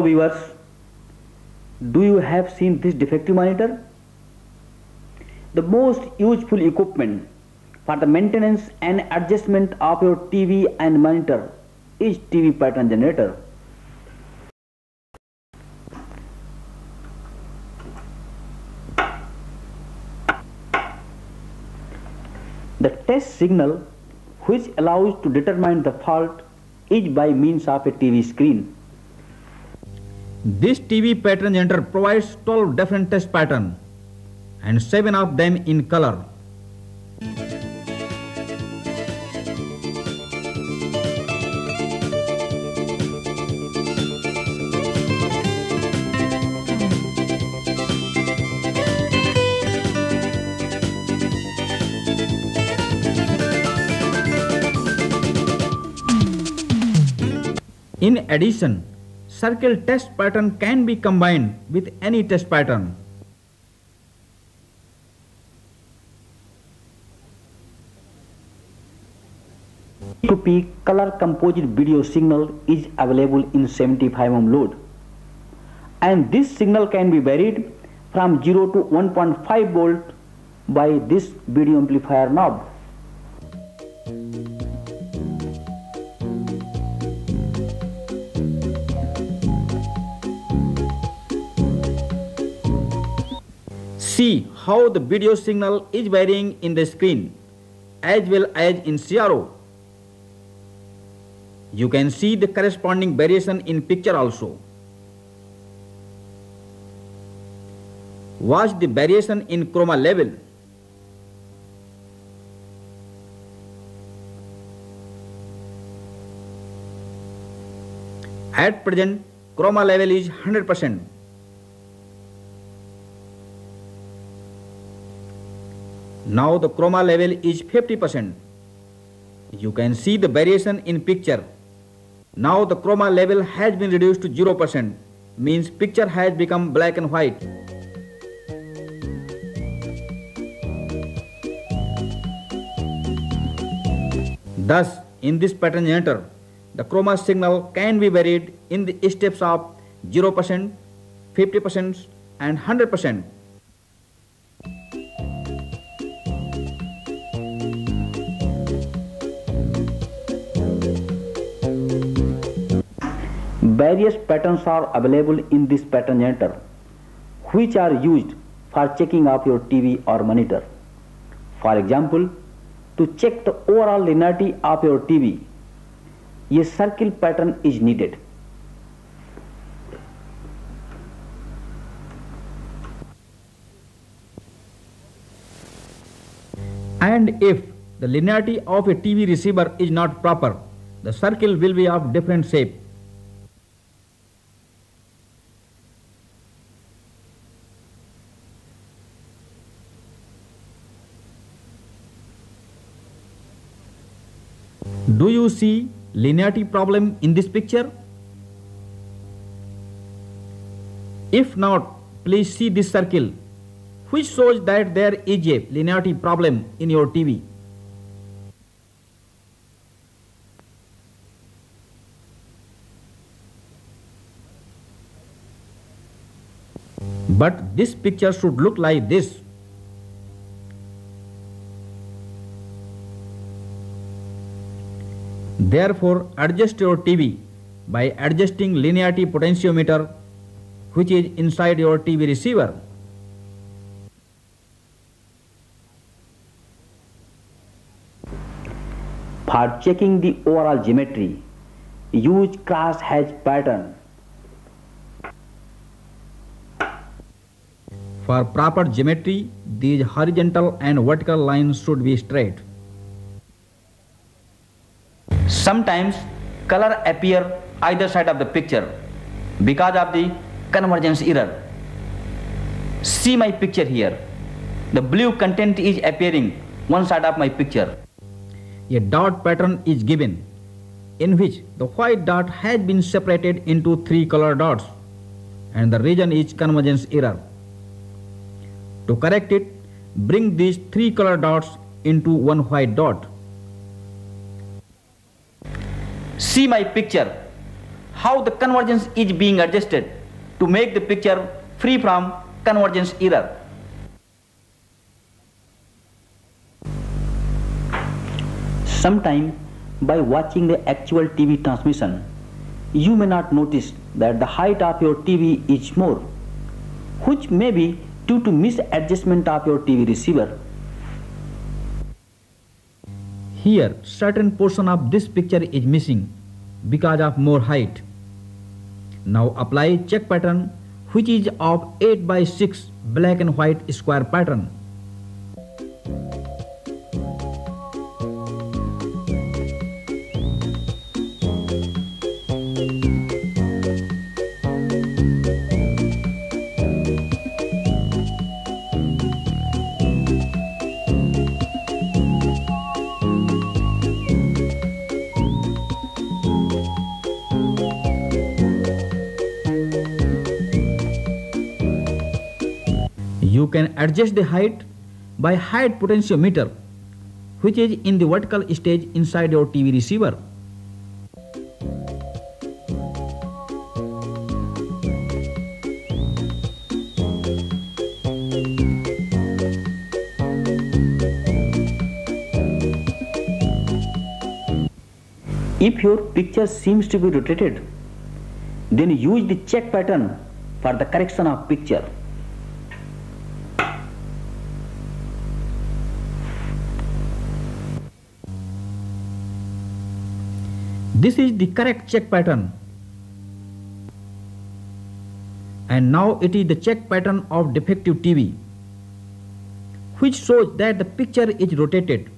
viewers, do you have seen this defective monitor? The most useful equipment for the maintenance and adjustment of your TV and monitor is TV pattern generator. The test signal which allows to determine the fault is by means of a TV screen. This TV pattern generator provides 12 different test patterns and 7 of them in color. In addition, circle test pattern can be combined with any test pattern. P2P color composite video signal is available in 75 ohm load, and this signal can be varied from 0 to 1.5 volt by this video amplifier knob. See how the video signal is varying in the screen as well as in CRO. You can see the corresponding variation in picture also. Watch the variation in chroma level. At present, chroma level is 100%. Now the chroma level is 50%. You can see the variation in picture. Now the chroma level has been reduced to 0%, means picture has become black and white. Thus, in this pattern generator, the chroma signal can be varied in the steps of 0%, 50% and 100%. Various patterns are available in this pattern generator, which are used for checking of your TV or monitor. For example, to check the overall linearity of your TV, a circle pattern is needed. And if the linearity of a TV receiver is not proper, the circle will be of different shape. Do you see linearity problem in this picture? If not, please see this circle, which shows that there is a linearity problem in your TV. But this picture should look like this. Therefore, adjust your TV by adjusting linearity potentiometer which is inside your TV receiver. For checking the overall geometry, use cross-hatch pattern. For proper geometry, these horizontal and vertical lines should be straight. Sometimes color appear either side of the picture because of the convergence error. See my picture here. The blue content is appearing one side of my picture. A dot pattern is given in which the white dot has been separated into 3 color dots and the region is convergence error. To correct it, bring these 3 color dots into one white dot. See my picture, how the convergence is being adjusted to make the picture free from convergence error. Sometime by watching the actual TV transmission, you may not notice that the height of your TV is more, which may be due to misadjustment of your TV receiver. Here, certain portion of this picture is missing because of more height. Now apply check pattern, which is of 8 by 6 black and white square pattern. You can adjust the height by height potentiometer, which is in the vertical stage inside your TV receiver. If your picture seems to be rotated, then use the check pattern for the correction of picture. This is the correct check pattern. And now it is the check pattern of defective TV, which shows that the picture is rotated.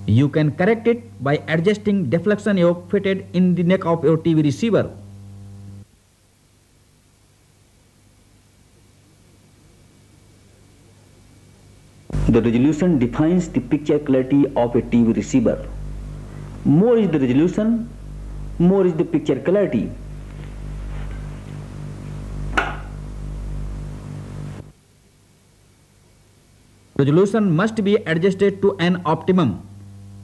You can correct it by adjusting deflection yoke fitted in the neck of your TV receiver. The resolution defines the picture clarity of a TV receiver. More is the resolution, more is the picture clarity. Resolution must be adjusted to an optimum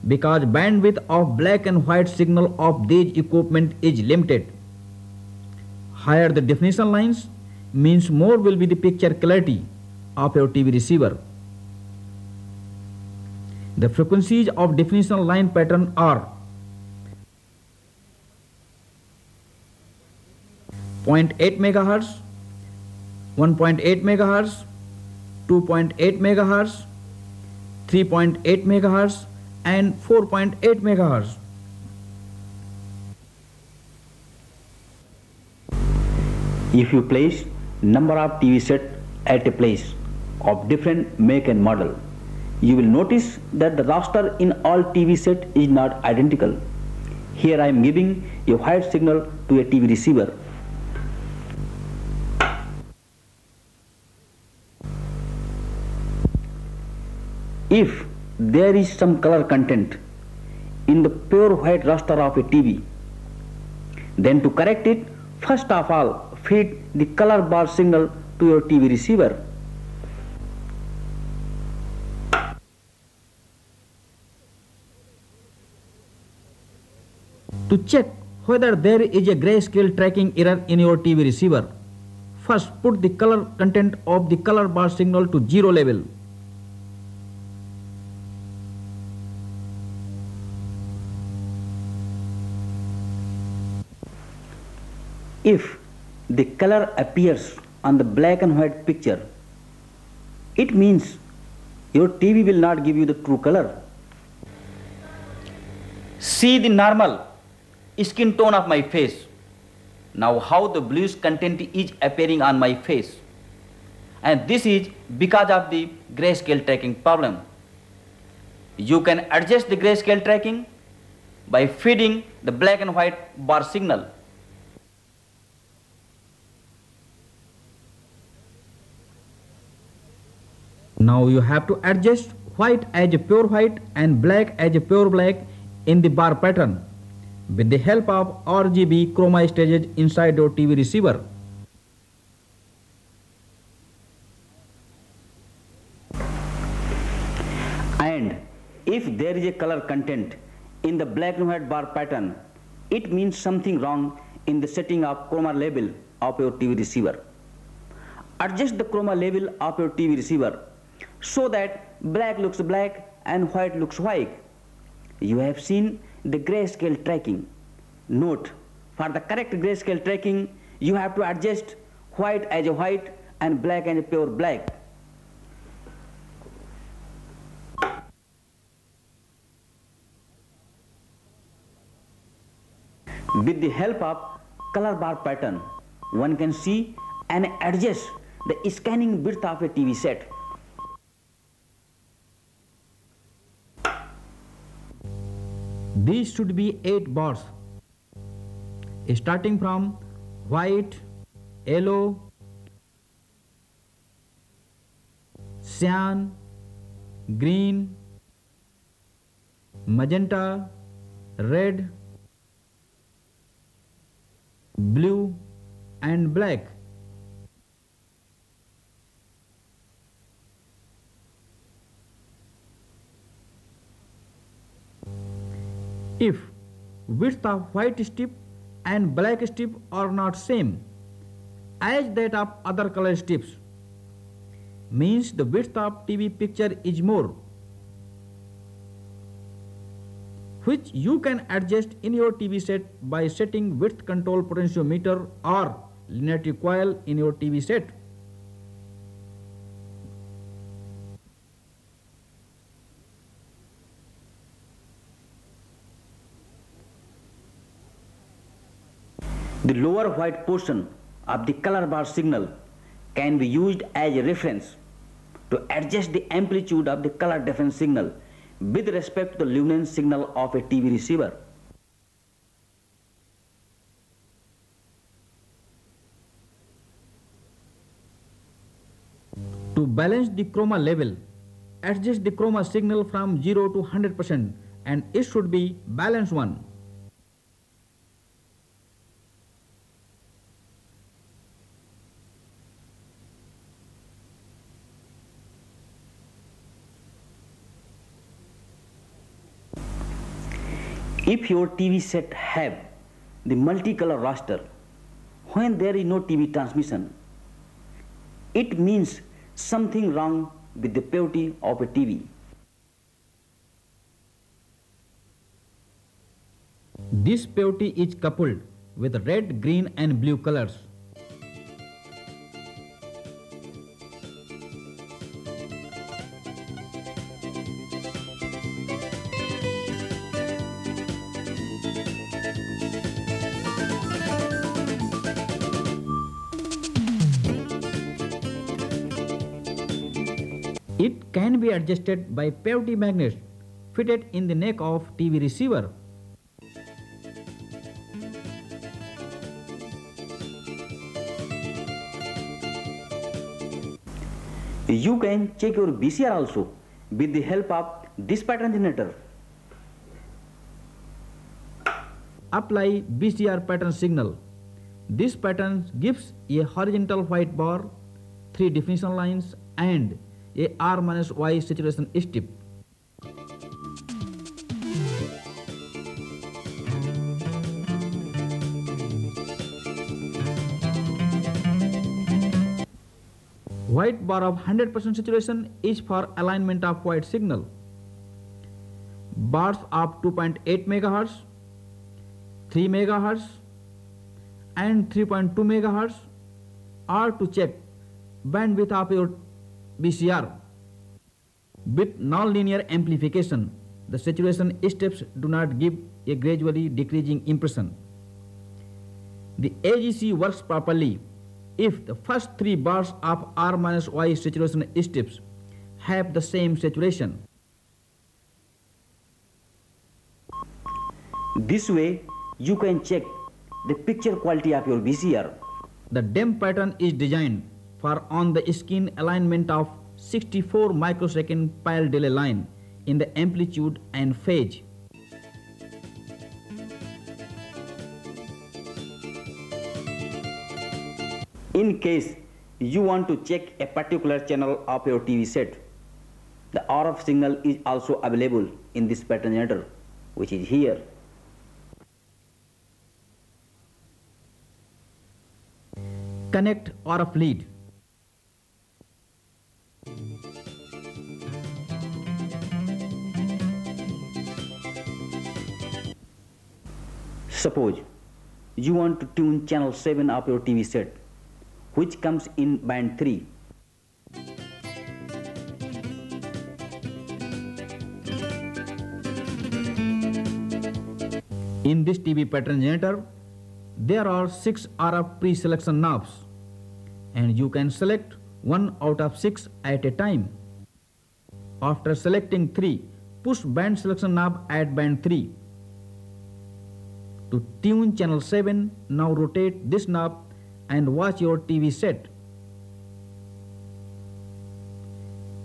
because bandwidth of black and white signal of these equipment is limited. Higher the definition lines means more will be the picture clarity of your TV receiver. The frequencies of definition line pattern are 0.8 MHz, 1.8 MHz, 2.8 MHz, 3.8 MHz and 4.8 MHz. If you place number of TV set at a place of different make and model, you will notice that the raster in all TV set is not identical. Here I am giving a white signal to a TV receiver. If there is some color content in the pure white raster of a TV, then to correct it, first of all feed the color bar signal to your TV receiver. To check whether there is a grayscale tracking error in your TV receiver, first put the color content of the color bar signal to 0 level. If the color appears on the black and white picture, it means your TV will not give you the true color. See the normal skin tone of my face. Now how the bluish content is appearing on my face. And this is because of the grayscale tracking problem. You can adjust the grayscale tracking by feeding the black and white bar signal. Now you have to adjust white as a pure white and black as a pure black in the bar pattern with the help of RGB chroma stages inside your TV receiver. And if there is a color content in the black and white bar pattern, it means something wrong in the setting of chroma level of your TV receiver. Adjust the chroma level of your TV receiver so that black looks black and white looks white. You have seen the grayscale tracking. Note, for the correct grayscale tracking, you have to adjust white as a white and black as a pure black. With the help of color bar pattern, one can see and adjust the scanning width of a TV set. These should be 8 bars, starting from white, yellow, cyan, green, magenta, red, blue and black. If width of white strip and black strip are not same as that of other color strips, means the width of TV picture is more, which you can adjust in your TV set by setting width control potentiometer or linearity coil in your TV set. The lower white portion of the color bar signal can be used as a reference to adjust the amplitude of the color difference signal with respect to the luminance signal of a TV receiver. To balance the chroma level, adjust the chroma signal from 0 to 100% and it should be balance 1. If your TV set have the multicolor raster when there is no TV transmission, it means something wrong with the purity of a TV. This purity is coupled with red, green and blue colors. It can be adjusted by purity magnets fitted in the neck of TV receiver. You can check your VCR also with the help of this pattern generator. Apply VCR pattern signal. This pattern gives a horizontal white bar, 3 definition lines and a R-Y saturation strip. White bar of 100% saturation is for alignment of white signal. Bars of 2.8 MHz, 3 MHz and 3.2 MHz are to check bandwidth of your VCR. With nonlinear amplification, the saturation steps do not give a gradually decreasing impression. The AGC works properly if the first 3 bars of R-Y saturation steps have the same saturation. This way, you can check the picture quality of your VCR. The DEM pattern is designed for on-the-skin alignment of 64 microsecond pile delay line in the amplitude and phase. In case you want to check a particular channel of your TV set, the RF signal is also available in this pattern generator. which is here. Connect RF lead. Suppose you want to tune channel 7 of your TV set, which comes in band 3. In this TV pattern generator, there are 6 RF pre-selection knobs, and you can select one out of 6 at a time. After selecting 3, push band selection knob at band 3. To tune channel 7, now rotate this knob and watch your TV set.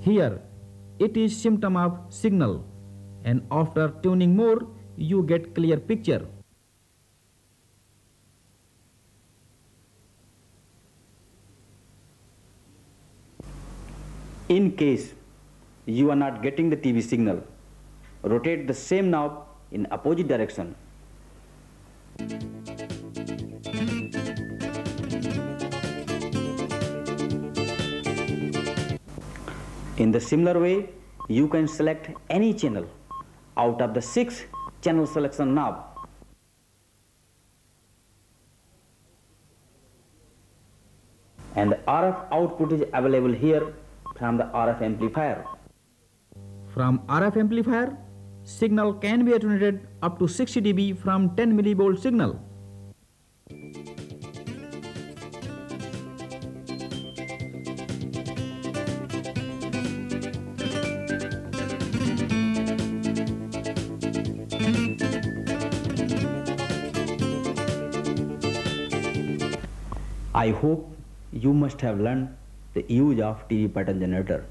Here, it is symptom of signal, and after tuning more, you get clear picture. In case you are not getting the TV signal, rotate the same knob in opposite direction. In the similar way, you can select any channel out of the 6 channel selection knob. And the RF output is available here from the RF amplifier. From RF amplifier, signal can be attenuated up to 60 dB from 10 millivolt signal. I hope you must have learned the use of TV pattern generator.